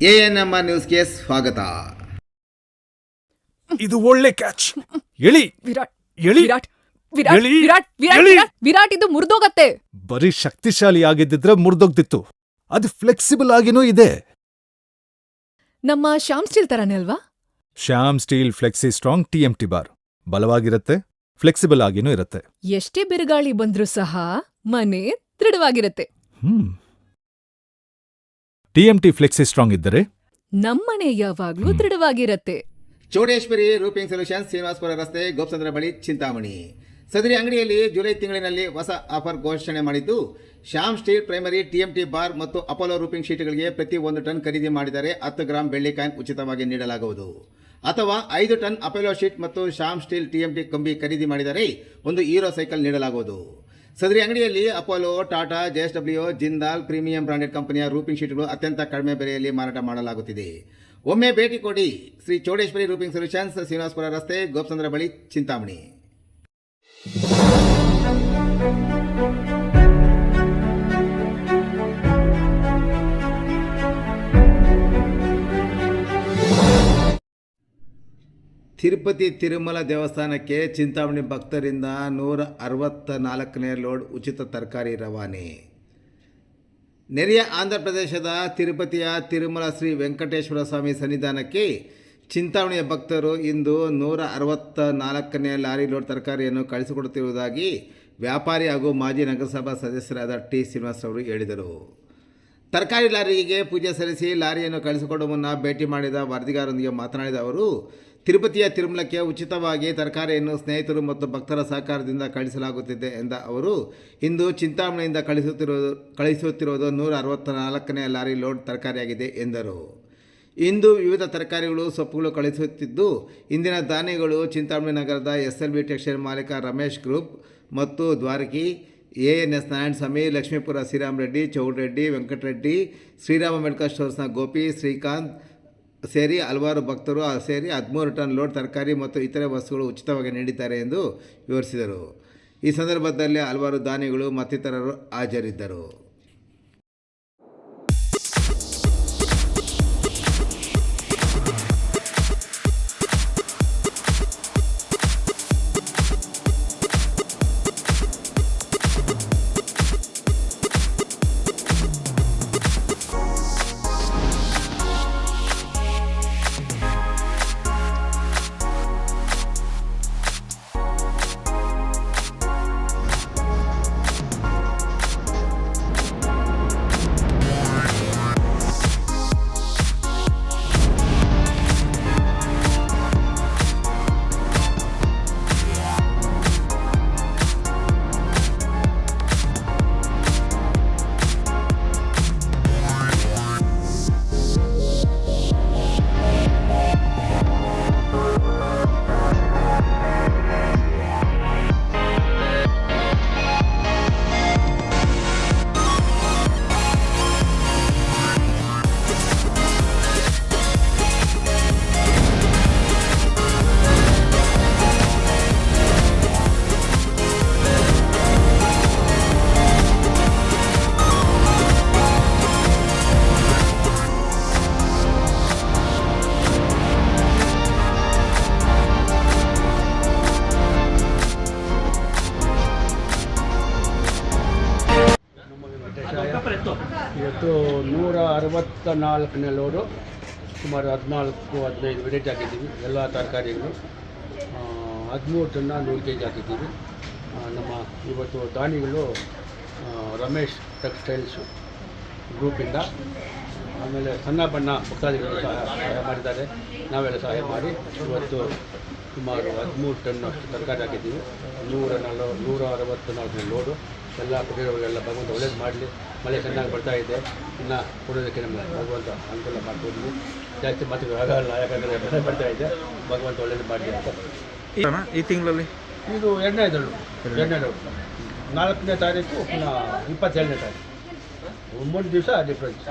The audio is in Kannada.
ANM ನ್ಯೂಸ್ಗೆ ಸ್ವಾಗತ. ಇದು ಒಳ್ಳೆ ಕ್ಯಾಚ್. ಎಳಿ ವಿರಾಟ್ ಎಳಿ ವಿರಾಟ್ ವಿರಾಟ್ ಎಳಿ, ವಿರಾಟ್ ವಿರಾಟ್ ಎಳಿ. ವಿರಾಟ್ ವಿರಾಟ್ ಇದು ಮುರಿದೋಗತ್ತೆ. ಬರೀ ಶಕ್ತಿಶಾಲಿ ಆಗಿದ್ದಿದ್ರೆ ಮುರಿದೋಗ್ತಿತ್ತು. ಅದು ಫ್ಲೆಕ್ಸಿಬಲ್ ಆಗಿನೂ ಇದೆ. ನಮ್ಮ ಶ್ಯಾಮ್ ಸ್ಟೀಲ್ ತರಾನೇ ಅಲ್ವಾ? Shyam steel flexi strong TMT bar ಬಲವಾಗಿರುತ್ತೆ, ಫ್ಲೆಕ್ಸಿಬಲ್ ಆಗಿನೂ ಇರುತ್ತೆ. ಎಷ್ಟೇ ಬಿರುಗಾಳಿ ಬಂದ್ರೂ ಸಹ ಮನೆ ದೃಢವಾಗಿರುತ್ತೆ. TMT ಫ್ಲೆಕ್ಸಿ ಸ್ಟ್ರಾಂಗ್ ಇದ್ದರೆ ನಮ್ಮನೆ ಯಾವಾಗ್ಲೂ ದೃಢವಾಗಿರತ್ತೆ. ಚೌಡೇಶ್ವರಿ ರೂಪಿಂಗ್ ಸೊಲ್ಯೂಷನ್ಸ್, ಶ್ರೀನಿವಾಸಪುರ ರಸ್ತೆ, ಗೋಪಸಂದ್ರ ಬಳಿ, ಚಿಂತಾಮಣಿ. ಸದರಿ ಅಂಗಡಿಯಲ್ಲಿ ಜುಲೈ ತಿಂಗಳಿನಲ್ಲಿ ಹೊಸ ಆಫರ್ ಘೋಷಣೆ ಮಾಡಿದ್ದು, Shyam steel primary TMT bar ಮತ್ತು ಅಪೋಲೋ ರೂಪಿಂಗ್ ಶೀಟ್ಗಳಿಗೆ ಪ್ರತಿ 1 ಟನ್ ಖರೀದಿ ಮಾಡಿದರೆ 10 ಗ್ರಾಂ ಬೆಳ್ಳಿ ಕಾಯಿನ್ ಉಚಿತವಾಗಿ ನೀಡಲಾಗುವುದು. ಅಥವಾ 5 ಟನ್ ಅಪೋಲೋ ಶೀಟ್ ಮತ್ತು ಶ್ಯಾಮ್ ಸ್ಟೀಲ್ TMT ಕಂಬಿ ಖರೀದಿ ಮಾಡಿದರೆ 1 ಹೀರೋ ಸೈಕಲ್ ನೀಡಲಾಗುವುದು. ಸದರಿ ಅಂಗಡಿಯಲ್ಲಿ Apollo, Tata, JSW, Jindal premium branded ಕಂಪನಿಯ ರೂಪಿಂಗ್ ಶೀಟ್ಗಳು ಅತ್ಯಂತ ಕಡಿಮೆ ಬೆಲೆಯಲ್ಲಿ ಮಾರಾಟ ಮಾಡಲಾಗುತ್ತಿದೆ. ಒಮ್ಮೆ ಭೇಟಿ ಕೊಡಿ. ಶ್ರೀ ಚೌಡೇಶ್ವರಿ ರೂಪಿಂಗ್ ಸೊಲ್ಯೂಷನ್ಸ್, ಶ್ರೀನಿವಾಸಪುರ ರಸ್ತೆ, ಗೋಪಸಂದ್ರ ಬಳಿ, ಚಿಂತಾಮಣಿ. ತಿರುಪತಿ ತಿರುಮಲ ದೇವಸ್ಥಾನಕ್ಕೆ ಚಿಂತಾಮಣಿ ಭಕ್ತರಿಂದ 164ನೇ ಲೋಡ್ ಉಚಿತ ತರಕಾರಿ ರವಾನೆ. ನೆರೆಯ ಆಂಧ್ರಪ್ರದೇಶದ ತಿರುಪತಿಯ ತಿರುಮಲ ಶ್ರೀ ವೆಂಕಟೇಶ್ವರ ಸ್ವಾಮಿ ಸನ್ನಿಧಾನಕ್ಕೆ ಚಿಂತಾಮಣಿಯ ಭಕ್ತರು ಇಂದು 164ನೇ ಲಾರಿ ಲೋಡ್ ತರಕಾರಿಯನ್ನು ಕಳಿಸಿಕೊಡುತ್ತಿರುವುದಾಗಿ ವ್ಯಾಪಾರಿ ಹಾಗೂ ಮಾಜಿ ನಗರಸಭಾ ಸದಸ್ಯರಾದ T. ಶ್ರೀನಿವಾಸ್ ಅವರು ಹೇಳಿದರು. ತರಕಾರಿ ಲಾರಿಗೆ ಪೂಜೆ ಸಲ್ಲಿಸಿ ಲಾರಿಯನ್ನು ಕಳಿಸಿಕೊಡುವ ಮುನ್ನ ಭೇಟಿ ಮಾಡಿದ ವರದಿಗಾರರೊಂದಿಗೆ ಮಾತನಾಡಿದ ಅವರು, ತಿರುಪತಿಯ ತಿರುಮಲಕ್ಕೆ ಉಚಿತವಾಗಿ ತರಕಾರಿಯನ್ನು ಸ್ನೇಹಿತರು ಮತ್ತು ಭಕ್ತರ ಸಹಕಾರದಿಂದ ಕಳಿಸಲಾಗುತ್ತಿದೆ ಎಂದ ಅವರು, ಇಂದು ಚಿಂತಾಮಣಿಯಿಂದ ಕಳಿಸುತ್ತಿರುವುದು 164ನೇ ಲಾರಿ ಲೋಡ್ ತರಕಾರಿಯಾಗಿದೆ ಎಂದರು. ಇಂದು ವಿವಿಧ ತರಕಾರಿಗಳು, ಸೊಪ್ಪುಗಳು ಕಳಿಸುತ್ತಿದ್ದು, ಇಂದಿನ ಧಾನ್ಯಗಳು ಚಿಂತಾಮಣಿ ನಗರದ SLB ಟೆಕ್ಸ್ಟೈಲ್ ಮಾಲೀಕ ರಮೇಶ್ ಗ್ರೂಪ್ ಮತ್ತು ದ್ವಾರಕಿ, ANS ನಾರಾಯಣಸ್ವಾಮಿ, ಲಕ್ಷ್ಮೀಪುರ ಶ್ರೀರಾಮ್ ರೆಡ್ಡಿ, ಚೌಡ್ರೆಡ್ಡಿ, ವೆಂಕಟರೆಡ್ಡಿ, ಶ್ರೀರಾಮ ಮೆಡಿಕಲ್ ಸ್ಟೋರ್ಸ್ನ ಗೋಪಿ, ಶ್ರೀಕಾಂತ್ ಸೇರಿ ಹಲವಾರು ಭಕ್ತರು ಸೇರಿ 13 ಟನ್ ಲೋಡ್ ತರಕಾರಿ ಮತ್ತು ಇತರೆ ವಸ್ತುಗಳು ಉಚಿತವಾಗಿ ನೀಡಿದ್ದಾರೆ ಎಂದು ವಿವರಿಸಿದರು. ಈ ಸಂದರ್ಭದಲ್ಲಿ ಹಲವಾರು ದಾನಿಗಳು ಮತ್ತಿತರರು ಹಾಜರಿದ್ದರು. ಇವತ್ತು 164ನೇ ಲೋಡು, ಸುಮಾರು 14-15 ವೆರೈಟಿ ಹಾಕಿದ್ದೀವಿ. ಎಲ್ಲ ತರಕಾರಿಗಳು 13 ಟನ್ನ 100 kg ಹಾಕಿದ್ದೀವಿ. ನಮ್ಮ ಇವತ್ತು ದಾನಿಗಳು ರಮೇಶ್ ಟೆಕ್ಸ್ಟೈಲ್ಸು ಗ್ರೂಪಿಂದ, ಆಮೇಲೆ ಸಣ್ಣ ಬಣ್ಣ ಭಕ್ತಾದಿಗಳು ಸಹಾಯ ಮಾಡಿದ್ದಾರೆ. ನಾವೆಲ್ಲ ಸಹಾಯ ಮಾಡಿ ಇವತ್ತು ಸುಮಾರು 13 ಟನ್ ತರಕಾರಿ ಹಾಕಿದ್ದೀವಿ. 164ನೇ ಲೋಡು. ಎಲ್ಲ ಕೊಟ್ಟಿರೋರಿಗೆಲ್ಲ ಭಗವಂತ ಒಳ್ಳೇದು ಮಾಡಲಿ. ಮಳೆ ಚೆನ್ನಾಗಿ ಬರ್ತಾ ಇದೆ, ಇನ್ನು ಕೊಡೋದಕ್ಕೆ ನಮ್ಮ ಭಗವಂತ ಅನುಕೂಲ ಮಾಡಿಕೊಡ್ಲಿ. ಜಾಸ್ತಿ ಮಾತು ಆಗಲ್ಲ, ಯಾಕಂದರೆ ಮಳೆ ಬರ್ತಾ ಇದೆ. ಭಗವಂತ ಒಳ್ಳೇದು ಮಾಡಲಿ ಅಂತ. ಈ ತಿಂಗಳಲ್ಲಿ ಇದು 2ನೇ ದಳು, 4ನೇ ತಾರೀಕು, ಪುನಃ 27ನೇ ತಾರೀಕು, 3 ದಿವಸ ಡಿಫ್ರೆನ್ಸ್.